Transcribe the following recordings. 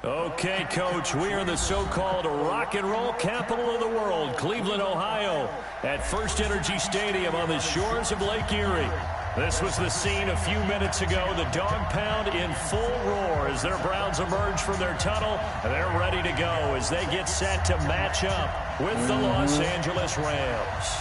Okay, Coach, we are the so-called rock and roll capital of the world, Cleveland, Ohio, at First Energy Stadium on the shores of Lake Erie. This was the scene a few minutes ago, the dog pound in full roar as their Browns emerge from their tunnel. They're ready to go as they get set to match up with the Los Angeles Rams.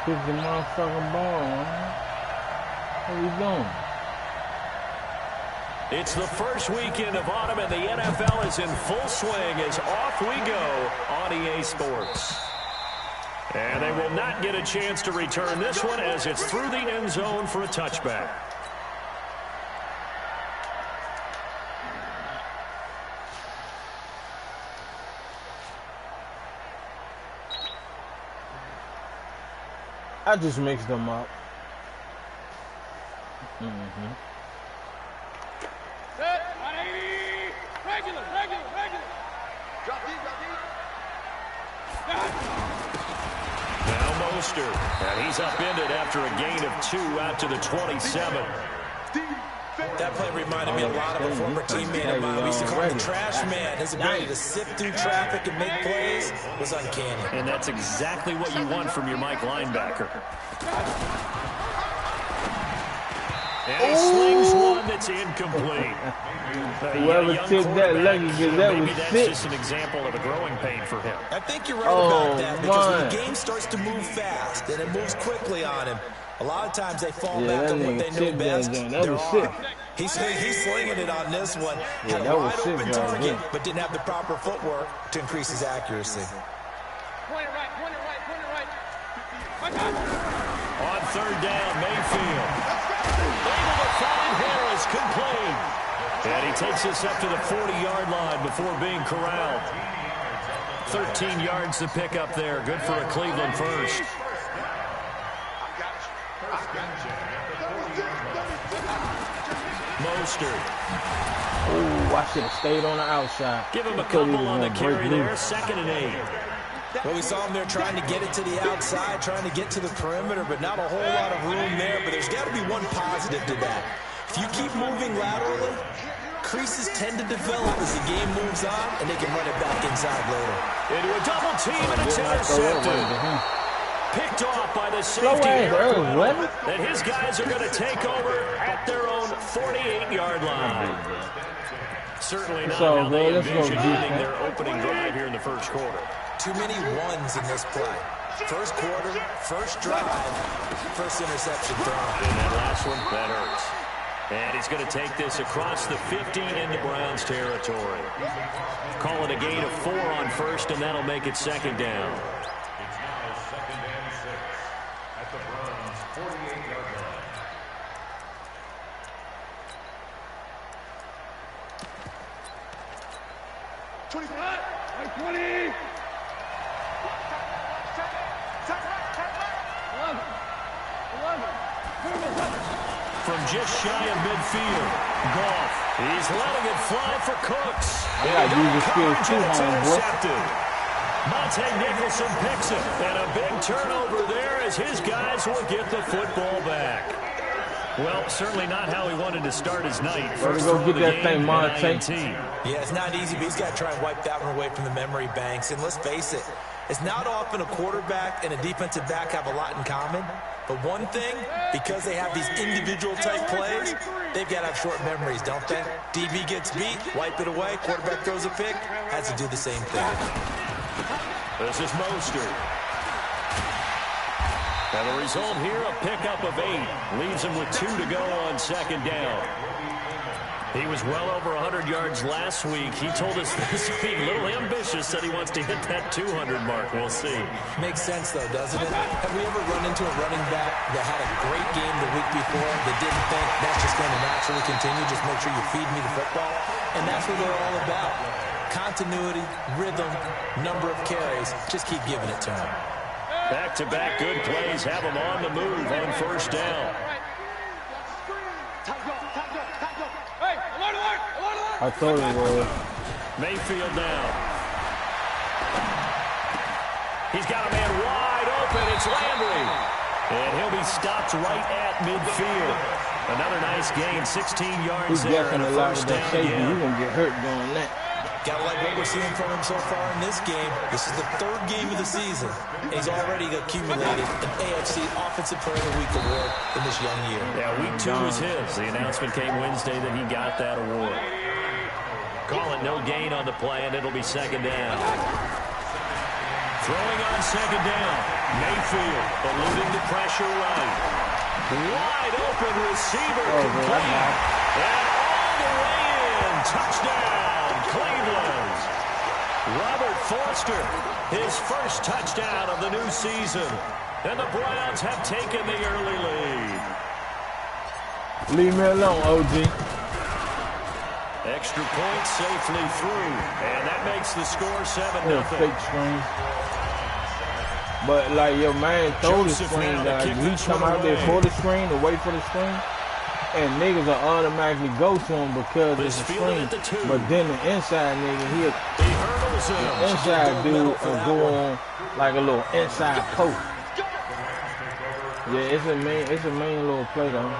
Kick the motherfucking ball, man. What are we doing? It's the first weekend of autumn, and the NFL is in full swing as off we go on EA Sports. And they will not get a chance to return this one as it's through the end zone for a touchback. I just mixed them up. Set, 180, regular. Drop deep. Now Mostert, and he's upended after a gain of 2 out to the 27. That play reminded me a lot of a former teammate of mine. We used to call him the trash man. His ability to sift through traffic and make plays was uncanny. And that's exactly what you want from your Mike linebacker. And he slings one that's incomplete. Whoever took that lucky, because that was maybe that's sick. just an example of a growing pain for him. I think you're right about that because when the game starts to move fast and it moves quickly on him, a lot of times they fall back on what they know best. That was sick. He's slinging it on this one. Yeah, Had that a was wide sick open right target, there. but didn't have the proper footwork to increase his accuracy. Point it right. On third down, Mayfield. Able to find Harris, complete. And he takes us up to the 40-yard line before being corralled. 13 yards to pick up there. Good for a Cleveland first. Mostert. Oh, I should have stayed on the outside. Give him a couple on the carry there. 2nd and 8. Well, we saw him there trying to get it to the outside, trying to get to the perimeter, but not a whole lot of room there. But there's got to be one positive to that. If you keep moving laterally, creases tend to develop as the game moves on, and they can run it back inside later. Into a double team, and it's intercepted. Picked off by the safety Eric, that his guys are going to take over at their own 48-yard line. Certainly not how they envisioned ending their opening drive here in the first quarter. Too many ones in this play. First quarter, first drive, first interception thrown. And that last one, that hurts. And he's going to take this across the 50 into Browns territory. Call it a gain of 4 on first, and that'll make it 2nd down. It's now 2nd and 6 at the Browns' 48-yard line. From just shy of midfield, Goff. He's letting it fly for Cooks. I got to use the skills too, homeboy. Monte Nicholson picks it, and a big turnover there as his guys will get the football back. Well, certainly not how he wanted to start his night. First go get that thing, Monte. Yeah, it's not easy, but he's got to try and wipe that one away from the memory banks. And let's face it, it's not often a quarterback and a defensive back have a lot in common. But one thing, because they have these individual type plays, they've got to have short memories, don't they? DB gets beat, wipe it away, quarterback throws a pick, has to do the same thing. This is Mostert. And the result here, a pickup of 8. Leaves him with 2 to go on 2nd down. He was well over 100 yards last week. He told us this week, a little ambitious, said he wants to hit that 200 mark. We'll see. Makes sense, though, doesn't it? Have we ever run into a running back that had a great game the week before that didn't think that's just going to naturally continue? Just make sure you feed me the football. And that's what they're all about. Continuity, rhythm, number of carries. Just keep giving it to him. Back-to-back good plays have him on the move on 1st down. Hey! I thought it was. Mayfield now. He's got a man wide open. It's Landry. And he'll be stopped right at midfield. Another nice gain, 16 yards there and a first down. You're going to get hurt doing that. Gotta like what we're seeing from him so far in this game. This is the 3rd game of the season. He's already accumulated an AFC Offensive Player of the Week award in this young year. Yeah, week 2 was his. The announcement came Wednesday that he got that award. Call it no gain on the play, and it'll be second down. Throwing on second down. Mayfield eluding the pressure right. Wide open receiver complete. And all the way in. Touchdown, Cleveland. Robert Foster, his first touchdown of the new season. And the Browns have taken the early lead. Leave me alone, OG. Extra point safely through. And that makes the score 7-0. Fake screen. But, like, your man throw the screen. He come out there for the screen, to wait for the screen. And niggas will automatically go to him because it's a screen. But then the inside nigga, the inside dude will go on like a little inside post. Yeah, it's a main little play though.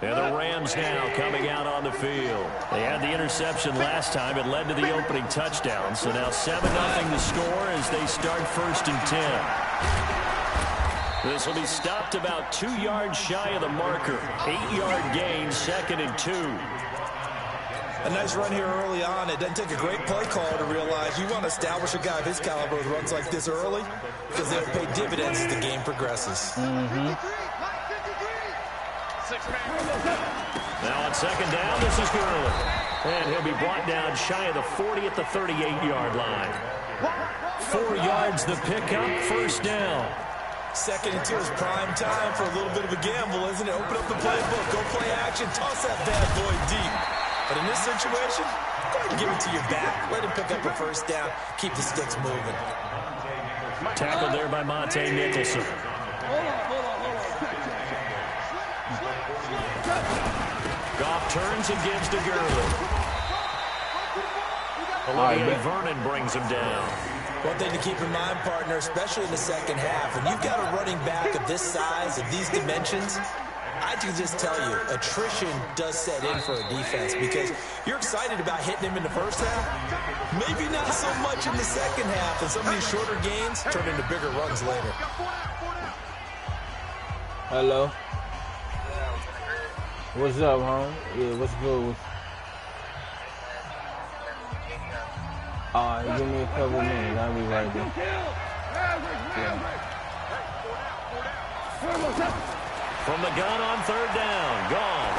And the Rams now coming out on the field. They had the interception last time. It led to the opening touchdown. So now 7-0 the score as they start 1st and 10. This will be stopped about 2 yards shy of the marker. 8-yard gain, 2nd and 2. A nice run here early on. It doesn't take a great play call to realize you want to establish a guy of his caliber with runs like this early because they'll pay dividends as the game progresses. Now on second down, this is Gurley. And he'll be brought down shy of the 40 at the 38-yard line. 4 yards the pickup, 1st down. 2nd and 2 is prime time for a little bit of a gamble, isn't it? Open up the playbook, go play action, toss that bad boy deep. But in this situation, go ahead and give it to your back. Let him pick up a 1st down, keep the sticks moving. Tackled there by Monte Nicholson. Goff turns and gives to Gurley. Olivier Vernon brings him down. One thing to keep in mind, partner, especially in the second half, when you've got a running back of this size, of these dimensions, I can just tell you, attrition does set in for a defense because you're excited about hitting him in the first half. Maybe not so much in the second half, and some of these shorter gains turn into bigger runs later. Hello. What's up, home? Yeah, what's good? Alright, give me a couple minutes. I'll be right there. Yeah. From the gun on 3rd down. Gone.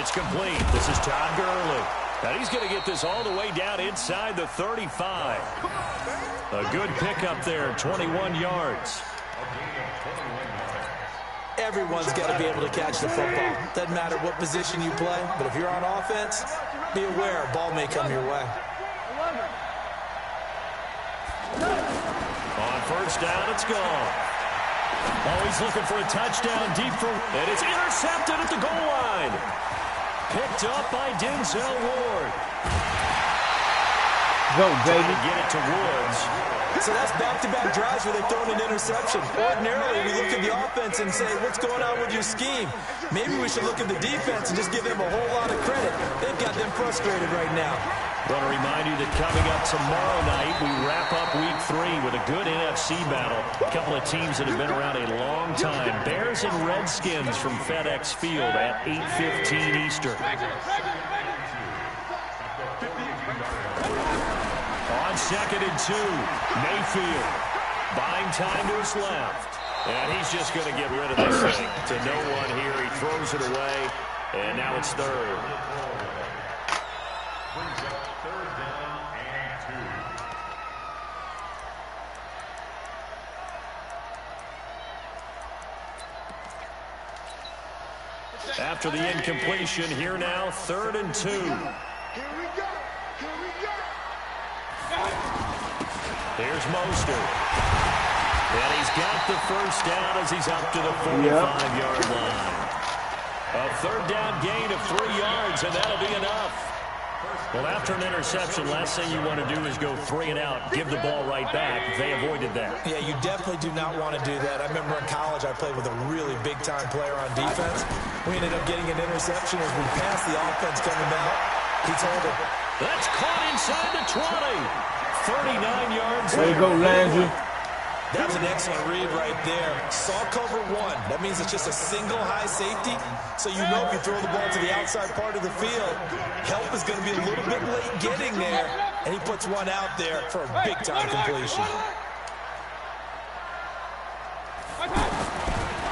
It's complete. This is Todd Gurley. And he's going to get this all the way down inside the 35. A good pickup there, 21 yards. Everyone's got to be able to catch the football. Doesn't matter what position you play, but if you're on offense, be aware a ball may come your way. On 1st down, it's gone. Always looking for a touchdown deep and it's intercepted at the goal line. Picked up by Denzel Ward. Go, baby. Get it to Woods. So that's back-to-back drives where they've thrown an interception. Ordinarily, we look at the offense and say, what's going on with your scheme? Maybe we should look at the defense and just give them a whole lot of credit. They've got them frustrated right now. I want to remind you that coming up tomorrow night, we wrap up Week 3 with a good NFC battle. A couple of teams that have been around a long time. Bears and Redskins from FedEx Field at 8:15 Eastern. On 2nd and 2, Mayfield buying time to his left. And he's just going to get rid of this thing to no one here. He throws it away, and now it's 3rd. after the incompletion. Here now, 3rd and 2. Here we go. Here we go. Here's Mostert. And he's got the first down as he's up to the 45-yard line. A 3rd down gain of 3 yards, and that'll be enough. Well, after an interception, last thing you want to do is go 3 and out, give the ball right back. They avoided that. Yeah, you definitely do not want to do that. I remember in college I played with a really big-time player on defense. We ended up getting an interception as we passed the offense coming out. He told him. That's caught inside the 20. 39 yards. Way to go, Landry. That was an excellent read right there. Saw cover 1. That means it's just a single high safety. So you know if you throw the ball to the outside part of the field, help is going to be a little bit late getting there. And he puts one out there for a big-time completion.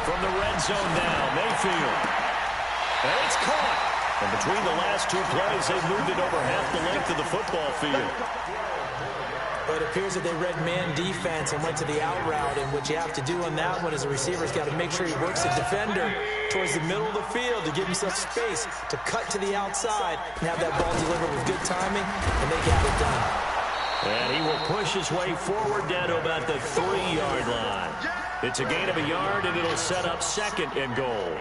From the red zone now, Mayfield. And it's caught. And between the last 2 plays, they've moved it over half the length of the football field. But it appears that they read man defense and went to the out route, and what you have to do on that one is the receiver's got to make sure he works the defender towards the middle of the field to give himself space to cut to the outside and have that ball delivered with good timing, and they got it done. And he will push his way forward down to about the 3-yard line. It's a gain of a yard, and it'll set up 2nd and goal.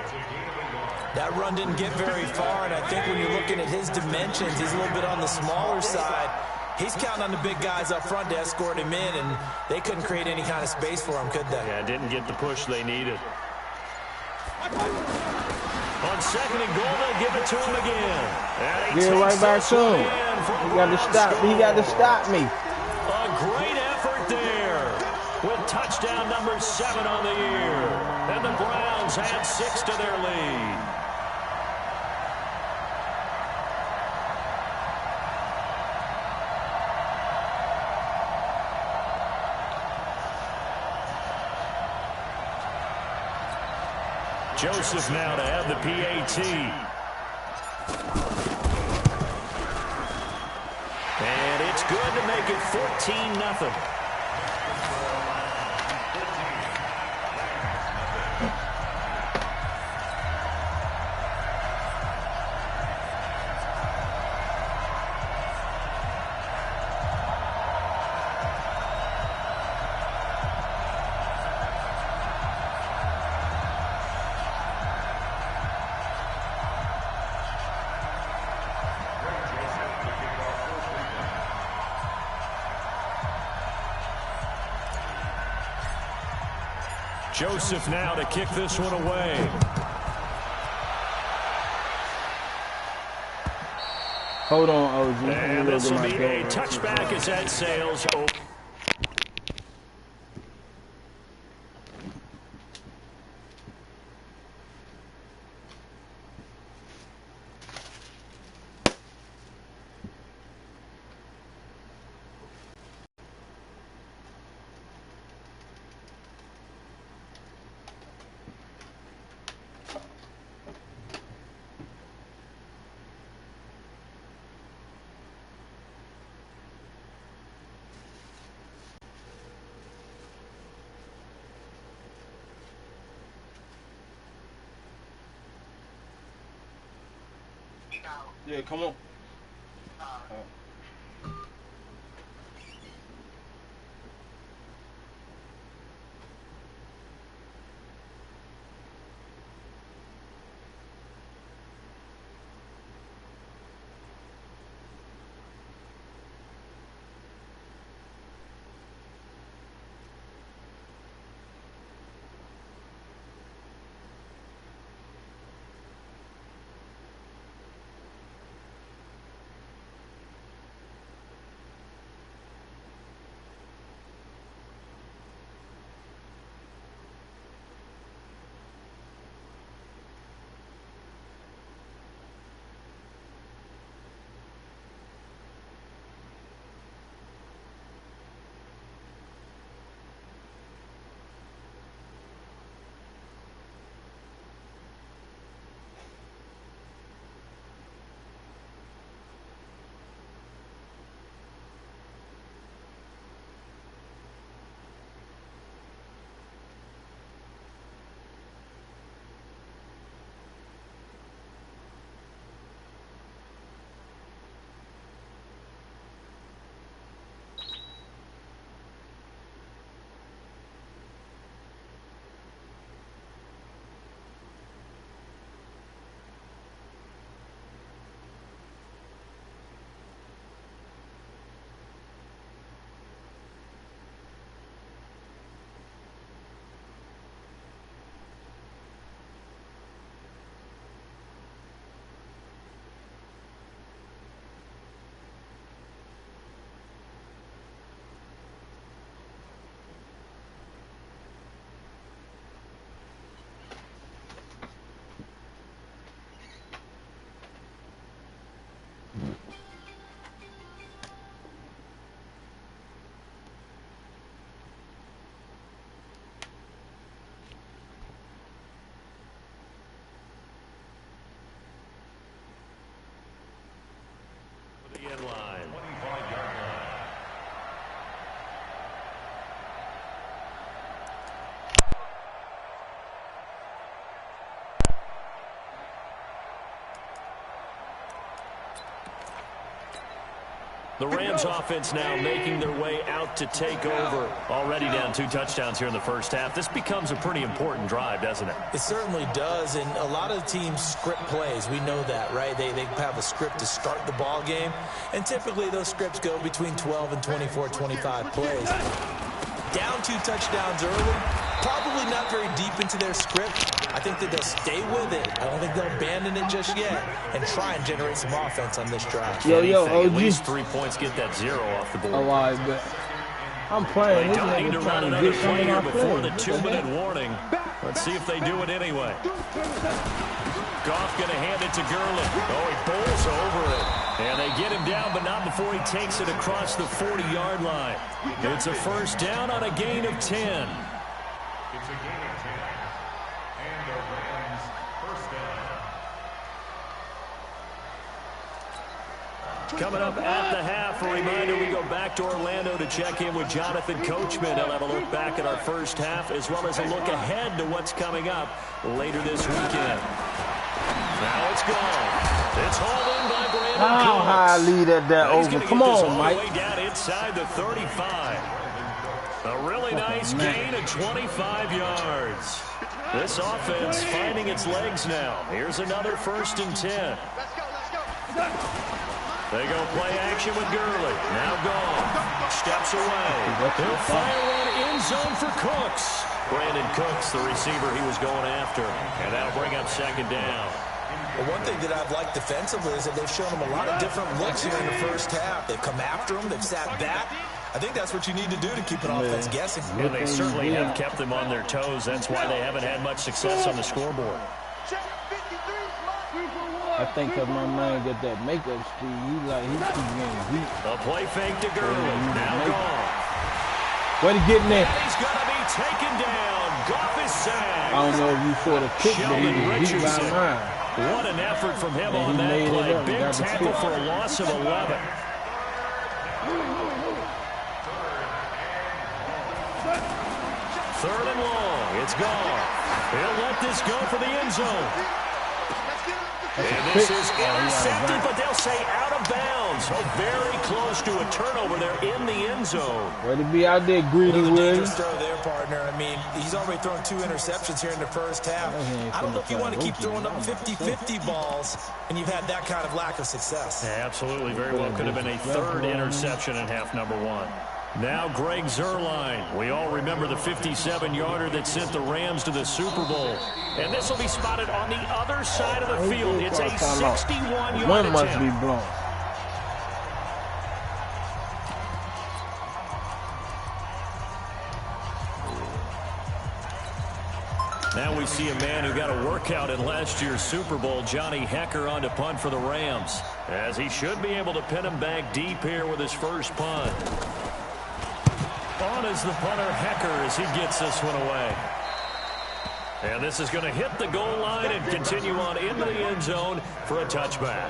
That run didn't get very far, and I think when you're looking at his dimensions, he's a little bit on the smaller side. He's counting on the big guys up front to escort him in, and they couldn't create any kind of space for him, could they? Yeah, didn't get the push they needed. On 2nd and goal, they'll give it to him again. Get right back to him. He got to stop. He got to stop me. A great effort there with touchdown number 7 on the year. And the Browns add 6 to their lead. Joseph now to have the PAT. And it's good to make it 14-0. Joseph now to kick this one away. Hold on, OG. And this will be a touchback as that sails. Oh. Yeah, come on. The Rams offense now making their way out to take over. Already down 2 touchdowns here in the first half. This becomes a pretty important drive, doesn't it? It certainly does, and a lot of teams script plays. We know that, right? They have a script to start the ball game, and typically those scripts go between 12 and 24, 25 plays. Down 2 touchdowns early, probably not very deep into their script. I think that they'll stay with it. I don't think they'll abandon it just yet and try and generate some offense on this drive. Yo, at least 3 points, get that 0 off the board. Oh, all right, but I'm playing. They don't need to run another play here before the play. 2-minute warning. Let's see if they do it anyway. Goff going to hand it to Gurley. Oh, he bowls over it. And they get him down, but not before he takes it across the 40-yard line. It's a first down on a gain of 10. It's a gain of 10. And the Rams first down. Coming up at the half, a reminder, we go back to Orlando to check in with Jonathan Coachman. He'll have a look back at our first half as well as a look ahead to what's coming up later this weekend. Now it's gone. It's hauled in by Brandon Cooks. How high lead at that over? Come on, Mike. Way down inside the 35. A really nice gain of 25 yards. This offense finding its legs now. Here's another 1st and 10. They go play action with Gurley. Now gone. Steps away. He'll fire one end zone for Cooks. Brandon Cooks, the receiver he was going after. And that'll bring up 2nd down. Well, one thing that I've liked defensively is that they've shown him a lot of different looks here in the first half. They've come after him. They've sat back. I think that's what you need to do to keep an offense guessing. And they certainly have kept them on their toes. That's why they haven't had much success on the scoreboard. I think that my man got that makeup speed. He keeps getting beat. A play fake to Gurley. Now gone. Where'd he get in there? He's going to be taken down. Goff is sacked. I don't know if you saw the kick, but he was beat by mine. What an effort from him on that play. Big tackle for a loss of 11. Third and long. It's gone. He'll let this go for the end zone. And this is intercepted, but they'll say out of bounds. So very close to a turnover there in the end zone. Way to be out there, greedy Williams. Throw there, partner. I mean, he's already thrown 2 interceptions here in the first half. I don't know if you want to keep throwing up 50-50 balls, and you've had that kind of lack of success. Yeah, absolutely. Very well could have been a 3rd interception in half number 1. Now Greg Zuerlein. We all remember the 57-yarder that sent the Rams to the Super Bowl. And this will be spotted on the other side of the field. It's a 61-yard One attempt. must be blown. Now we see a man who got a workout in last year's Super Bowl, Johnny Hecker, on to punt for the Rams, as he should be able to pin him back deep here with his first punt. On is the punter, Hecker, as he gets this one away. And this is going to hit the goal line and continue on into the end zone for a touchback.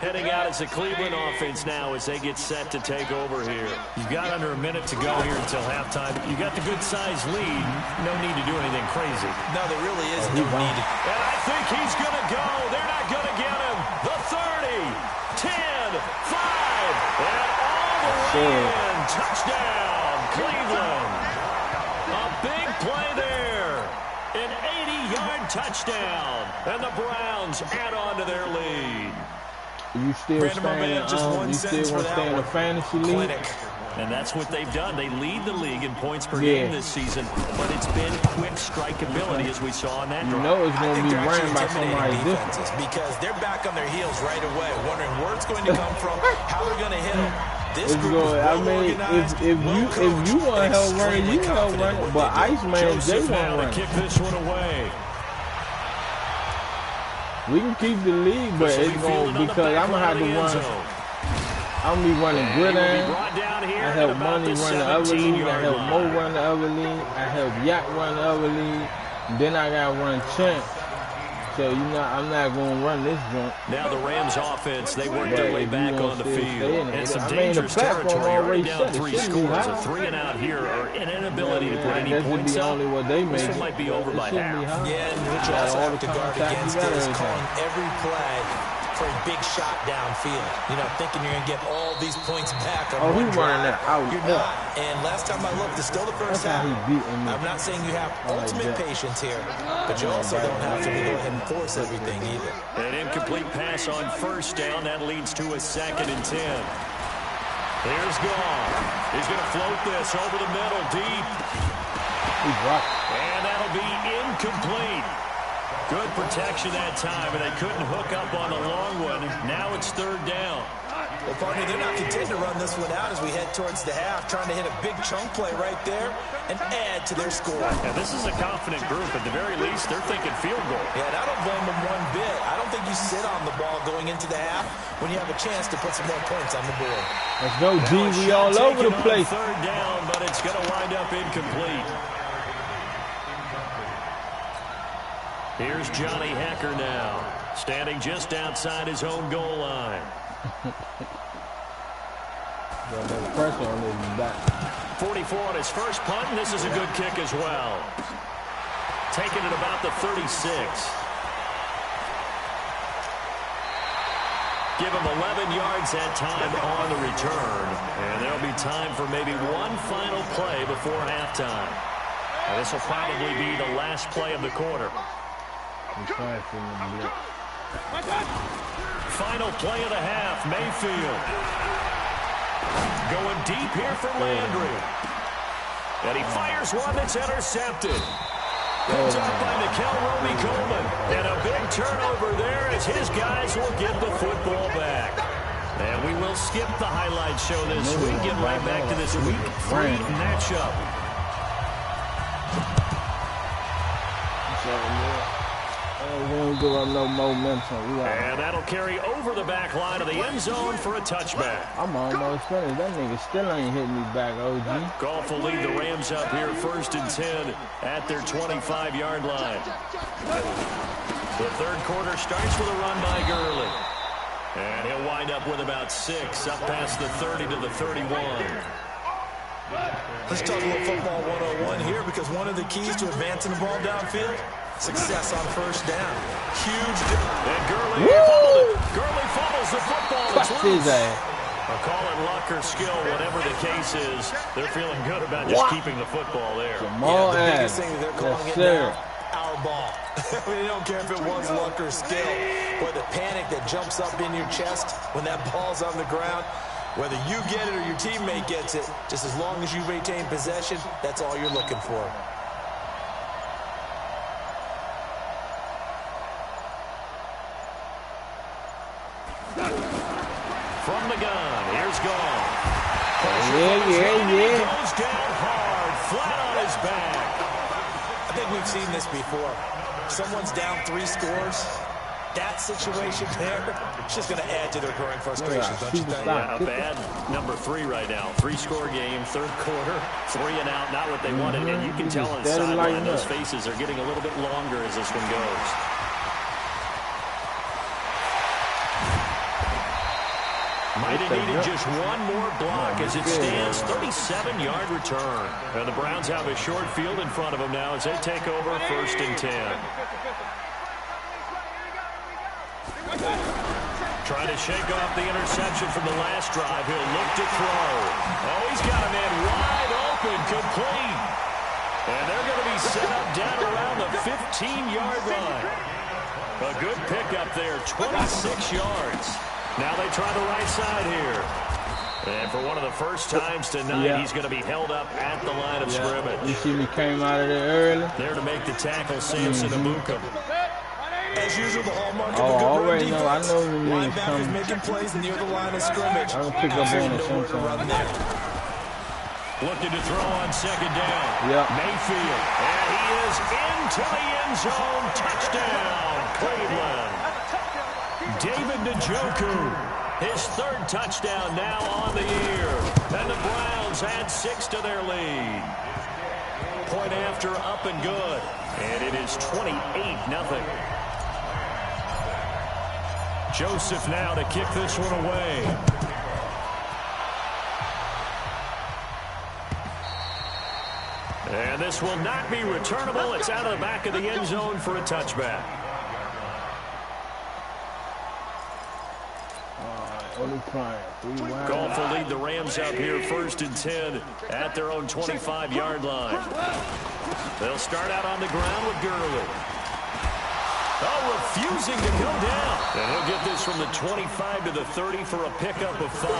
Heading out is the Cleveland offense now as they get set to take over here. You've got under a minute to go here until halftime. You got the good-sized lead. No need to do anything crazy. No, there really is no need. And I think he's going to go. They're not going to get him. The 30, 10, 5, and all the way in. Touchdown, Cleveland. A big play there. An 80-yard touchdown. And the Browns add on to their lead. You still staying in the fantasy league? And that's what they've done. They lead the league in points per game this season, but it's been quick strikeability as we saw in that drive. You know it's going to be ran by somebody different. Because they're back on their heels right away, wondering where it's going to come from, how they're going to hit them. This group is well organized. If you want to help run, you help run. But Iceman, they want to run. Kick this one away. We can keep the lead, but it's going to, because I'm going to have to run. I'm going to be running Gridiron. I help Money run the other league. I help Mo run the other league. I help Yak run the other league. And then I got to run Champ. So, you know, I'm not going to run this jump. Now the Rams offense, they work their way back on the field. And some dangerous territory, already down 3 scores. A 3-and-out here, or an inability to put any points up. This one might be over by half. Yeah, and what you also have to guard against is calling every play for a big shot downfield. You know, thinking you're going to get all these points back on one drive. You're not. And last time I looked, it's still the first half. I'm not saying you have ultimate patience here, but you also don't have to go ahead and force everything either. An incomplete pass on first down. That leads to a 2nd and 10. Here's Gall. He's going to float this over the middle, deep. And that'll be incomplete. Good protection that time, and they couldn't hook up on the long one. Now it's 3rd down. Well, partner, they're not content to run this one out as we head towards the half, trying to hit a big chunk play right there and add to their score. Yeah, this is a confident group. At the very least, they're thinking field goal. Yeah, and I don't blame them one bit. I don't think you sit on the ball going into the half when you have a chance to put some more points on the board. Let's go, G. We all over the place. 3rd down, but it's going to wind up incomplete. Here's Johnny Hecker now, standing just outside his own goal line. Got no pressure on his back. 44 on his first punt, and this is a good kick as well. Taking it about the 36. Give him 11 yards that time on the return. And there'll be time for maybe one final play before halftime. And this will probably be the last play of the quarter. Final play of the half, Mayfield. Going deep here for Landry. And he fires one that's intercepted. Comes out by Nickel Roby-Coleman. And a big turnover there as his guys will get the football back. And we will skip the highlight show this week. Get right back to this week 3 matchup. We don't give up no momentum. And that'll carry over the back line of the end zone for a touchback. I'm almost finished. That nigga still ain't hitting me back, OG. Goff will lead the Rams up here 1st and 10 at their 25-yard line. The 3rd quarter starts with a run by Gurley. And he'll wind up with about 6 up past the 30 to the 31. Let's talk a little football 101 here, because one of the keys to advancing the ball downfield, success on first down. Huge. And Gurley fumbles the football. Touch his ass. I'll call it luck or skill, whatever the case is. They're feeling good about just keeping the football there. Jamal the biggest thing that they're calling it now, our ball. They don't care if it was luck or skill, or the panic that jumps up in your chest when that ball's on the ground. Whether you get it or your teammate gets it, just as long as you retain possession, that's all you're looking for. From the gun, here's Goff. Yeah. Goes down hard, flat on his back. I think we've seen this before. Someone's down 3 scores. That situation there, it's just going to add to their growing frustration, don't you think? Yeah, a bad number 3 right now. 3-score game, 3rd quarter, 3-and-out, not what they wanted. And you can tell on the sideline, those faces are getting a little bit longer as this one goes. Might have needed just one more block as it stands. 37-yard return. And the Browns have a short field in front of them now as they take over 1st and 10. Trying to shake off the interception from the last drive. He'll look to throw. Oh, he's got a man wide open, complete. And they're going to be set up down around the 15-yard line. A good pickup there, 26 yards. Now they try the right side here. And for one of the first times tonight, he's going to be held up at the line of scrimmage. You see me came out of there early. There to make the tackle, Samson Abuka. As usual, the hallmark of a good run defense. I know the linebackers making plays near the line of scrimmage. I don't pick up on it sometimes. Looking to throw on 2nd down. Mayfield. And he is into the end zone. Touchdown, Cleveland. David Njoku. His third touchdown now on the year. And the Browns add 6 to their lead. Point after up and good. And it is 28-0. Joseph now to kick this one away. And this will not be returnable. It's out of the back of the end zone for a touchback. Goff will lead the Rams up here 1st and 10 at their own 25-yard line. They'll start out on the ground with Gurley. Oh, refusing to go down. And he'll get this from the 25 to the 30 for a pickup of 5.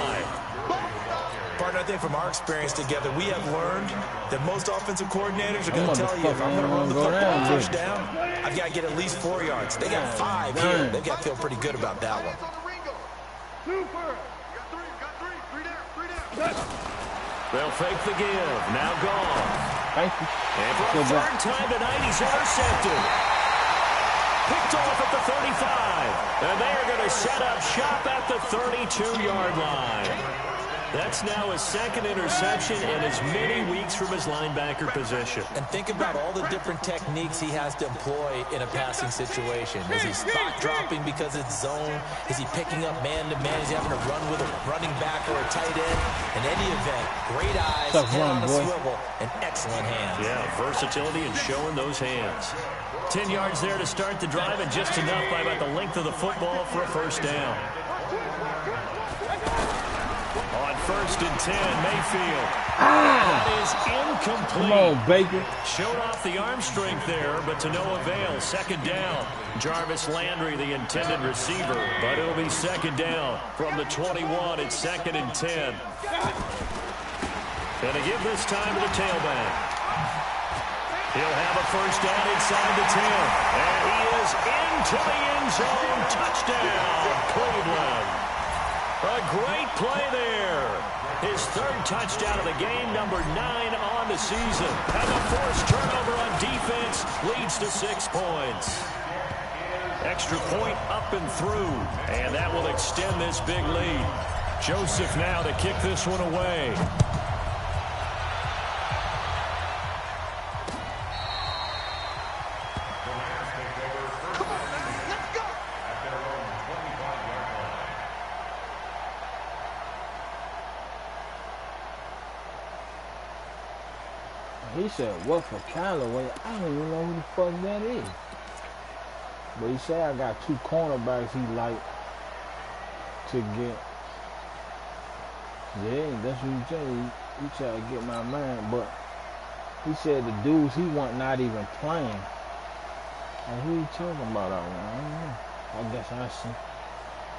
Partner, I think from our experience together, we have learned that most offensive coordinators are going to tell you, if I'm going to run the football first down, I've got to get at least 4 yards. They got 5 here. They've got to feel pretty good about that one. They'll fake the give. Now gone. Thank you. And for a third time tonight, he's intercepted. Picked off at the 35. And they are going to set up shop at the 32-yard line. That's now his second interception in as many weeks from his linebacker position. And think about all the different techniques he has to employ in a passing situation. Is he spot dropping because it's zone? Is he picking up man-to-man? Is he having to run with a running back or a tight end? In any event, great eyes, head on a swivel, and excellent hands. Yeah, versatility and showing those hands. 10 yards there to start the drive, and just enough by about the length of the football for a first down. On 1st and 10, Mayfield. That is incomplete. Come on, Baker. Showed off the arm strength there, but to no avail. Second down. Jarvis Landry, the intended receiver, but it'll be second down from the 21. It's 2nd and 10. Gonna give this time to the tailback. He'll have a first down inside the 10. And he is into the end zone. Touchdown, Cleveland. A great play there. His third touchdown of the game, number 9 on the season. And the forced turnover on defense leads to 6 points. Extra point up and through, and that will extend this big lead. Joseph now to kick this one away. He said, what for Callaway? I don't even know who the fuck that is. But he said, I got 2 cornerbacks he like to get. Yeah, that's what he said. He tried to get my man. But he said the dudes he want not even playing. And who he talking about out there? I don't know. I guess I see.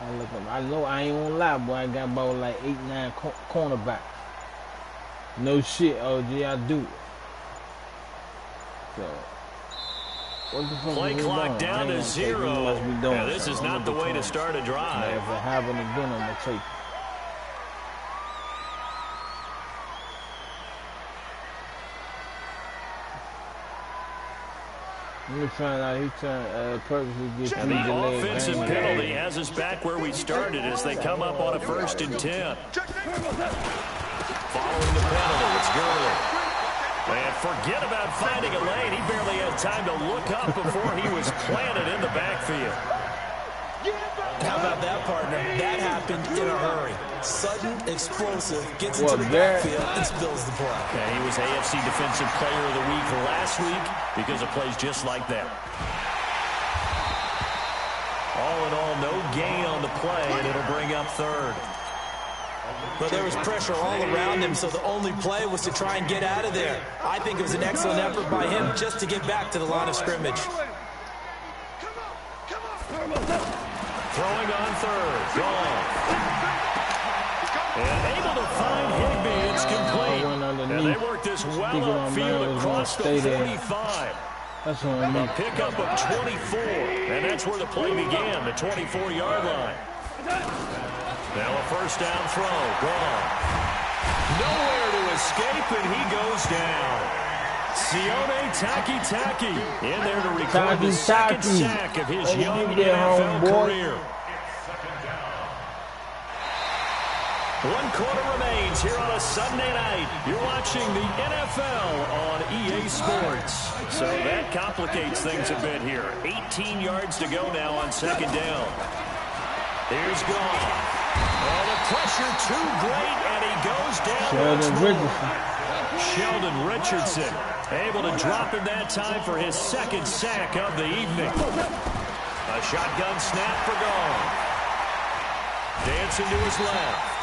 I look up. I know I ain't gonna lie, boy. I got about like 8, 9 cornerbacks. No shit, OG, I do it. So, what the fuck play clock down to 0. Yeah, this is not the way to start a drive. Now, if it happen again, I'm gonna take it. Let me find out he trying purposely get 3 delayed. The offensive penalty has us back where we started as they come up on a 1st and 10. Following the penalty, it's Gurley. And forget about finding a lane. He barely had time to look up before he was planted in the backfield. How about that, partner? That happened in a hurry. Sudden, explosive, gets into the backfield and spills the play. Yeah, he was AFC Defensive Player of the Week last week because of plays just like that. All in all, no gain on the play, and it'll bring up 3rd. But there was pressure all around him, so the only play was to try and get out of there. I think it was an excellent effort by him just to get back to the line of scrimmage. Throwing on 3rd. Gone. And able to find Higbee. It's complete. And they work this well upfield across the 45. That's what I mean. A pickup of 24. And that's where the play began, the 24-yard line. Now a first down throw. Gone. Nowhere to escape, and he goes down. Sione Takitaki in there to record the second sack of his young NFL career. 1 quarter remains here on a Sunday night. You're watching the NFL on EA Sports. So that complicates things a bit here. 18 yards to go now on 2nd down. Here's Goff. Oh, the pressure too great, and he goes down. Sheldon Richardson able to drop in that time for his 2nd sack of the evening. A shotgun snap for Goff. Dancing to his left.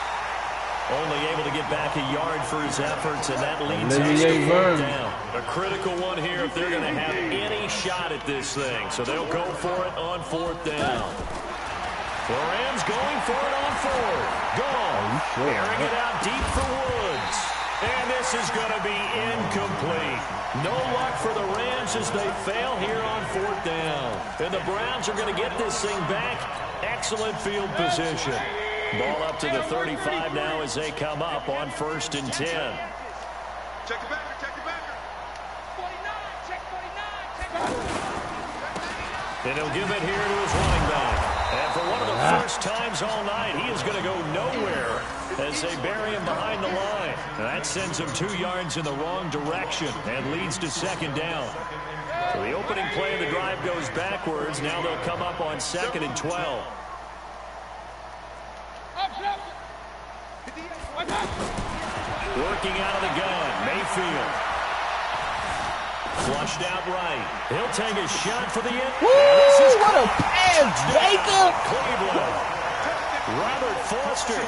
Only able to get back a yard for his efforts, and that leads us to 4th down. A critical one here if they're going to have any shot at this thing. So they'll go for it on 4th down. The Rams going for it on 4th. Goff airing it out deep for Woods. And this is going to be incomplete. No luck for the Rams as they fail here on 4th down. And the Browns are going to get this thing back. Excellent field position. Ball up to the 35 now as they come up on 1st and 10. Check the backer, check the backer. 49, check 49, check. And he'll give it here to his running back. And for one of the first times all night, he is going to go nowhere as they bury him behind the line. And that sends him 2 yards in the wrong direction and leads to 2nd down. So the opening play of the drive goes backwards. Now they'll come up on 2nd and 12. Working out of the gun, Mayfield. Flushed out right. He'll take a shot for the end. What a pass, Baker! Cleveland. Robert Foster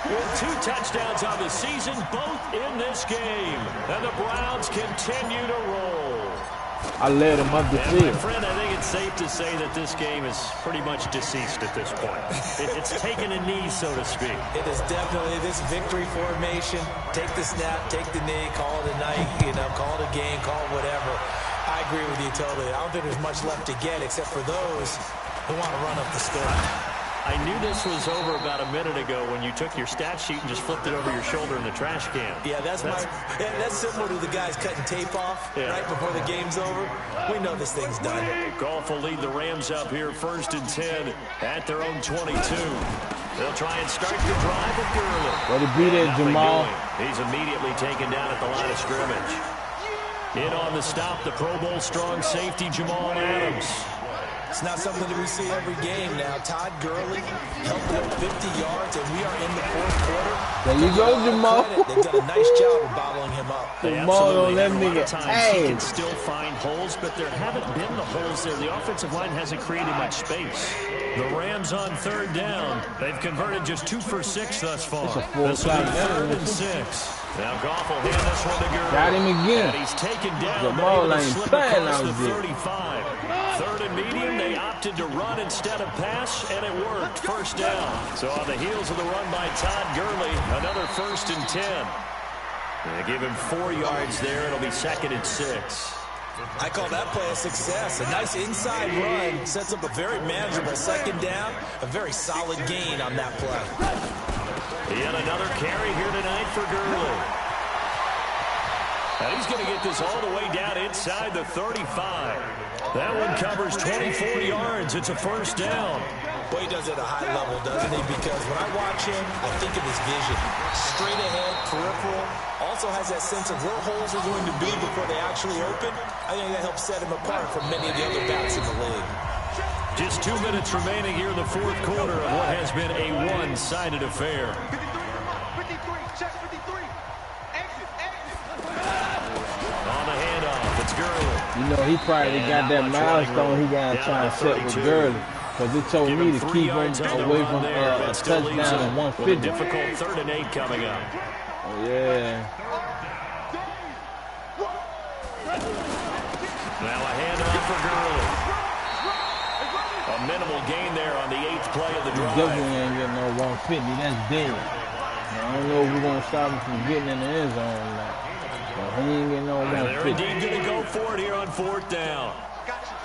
with 2 touchdowns on the season, both in this game. And the Browns continue to roll. I led him up the field. My friend, I think it's safe to say that this game is pretty much deceased at this point. It's taken a knee, so to speak. It is definitely this victory formation. Take the snap, take the knee, call it a night, call it a game, call it whatever. I agree with you totally. I don't think there's much left to get except for those who want to run up the score. I knew this was over about a minute ago when you took your stat sheet and just flipped it over your shoulder in the trash can. Yeah, that's similar to the guys cutting tape off right before the game's over. We know this thing's done. Goff will lead the Rams up here 1st and 10 at their own 22. They'll try and start the drive with Gurley. Way to beat it, Jamal. He's immediately taken down at the line of scrimmage. In on the stop, the Pro Bowl strong safety Jamal Adams. It's not something that we see every game now. Todd Gurley helped up 50 yards, and we are in the 4th quarter. There you go, Jamal. They've done a nice job of bottling him up. Jamal don't let me get He can still find holes, but there haven't been the holes there. The offensive line hasn't created much space. The Rams on 3rd down. They've converted just 2 for 6 thus far. It's a full-time 3rd and 6. Now Goff will hand this one to Gurley. Got him again. And he's taken down. Jamal ain't playing out the there. 35. 3rd and medium. They opted to run instead of pass, and it worked. 1st down. So on the heels of the run by Todd Gurley, another 1st and 10. They give him 4 yards there. It'll be 2nd and 6. I call that play a success. A nice inside run sets up a very manageable 2nd down. A very solid gain on that play. Yet another carry here tonight for Gurley. And he's going to get this all the way down inside the 35. That one covers 24 yards. It's a 1st down. Boy, he does it at a high level, doesn't he? Because when I watch him, I think of his vision. Straight ahead, peripheral. Also has that sense of where holes are going to be before they actually open. I think that helps set him apart from many of the other backs in the league. Just 2 minutes remaining here in the 4th quarter of what has been a one-sided affair. 53, check 53. Exit. On the handoff, it's Gurley. You know, he probably got that milestone he got to try and set with Gurley. Because it told me to keep him away from a touchdown at 150. Difficult 3rd and 8 coming up. Oh, yeah. Now a handoff for Gurley. A minimal gain there on the 8th play of the drive. He definitely ain't getting no 150. That's dead. I don't know if we're going to stop him from getting in the end zone or not. But he ain't getting no 150. They're indeed going to go for it here on 4th down.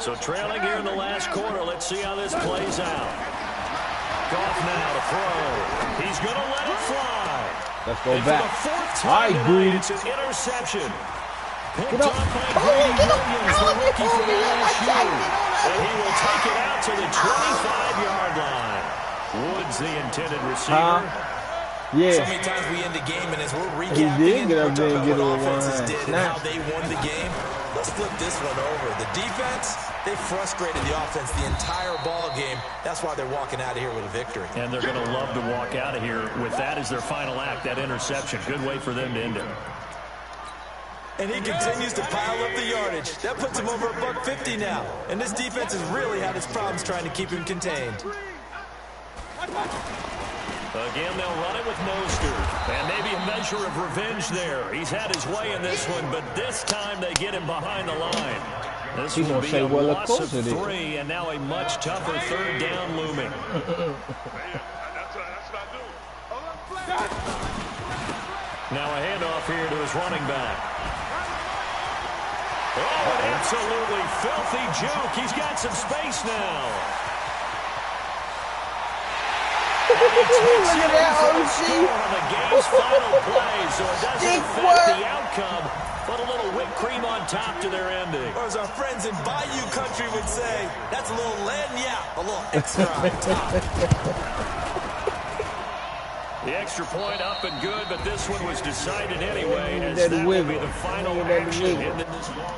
So trailing here in the last quarter. Let's see how this plays out. Goff now to throw. He's going to let it fly. Let's go and back. For the 4th All right, time Greedy. It's an interception. Picked Get up. up by Greedy Williams, the rookie from LSU. And he will take it out to the 25-yard line. Woods, the intended receiver. Yeah. So many times we end the game, and as we're recapping it, get we're up there talking and about get what a offenses did and how snap. they won the game. Let's flip this one over. The defense, they frustrated the offense the entire ball game. That's why they're walking out of here with a victory. And they're going to love to walk out of here with that as their final act, that interception. Good way for them to end it. And he continues to pile up the yardage. That puts him over $150 now. And this defense has really had its problems trying to keep him contained. Again, they'll run it with Mostert. And maybe a measure of revenge there. He's had his way in this one, but this time they get him behind the line. This will be a loss of 3, and now a much tougher third down looming. Now a handoff here to his running back. Oh, an absolutely filthy juke. He's got some space now. Look at that, OC. On the game's final play, so it doesn't affect the outcome, but a little whipped cream on top to their ending. Or as our friends in Bayou Country would say, that's a little lagniappe, a little extra on top. The extra point up and good, but this one was decided anyway, as that that wiggle. will be the final Look at that action wiggle. in this one.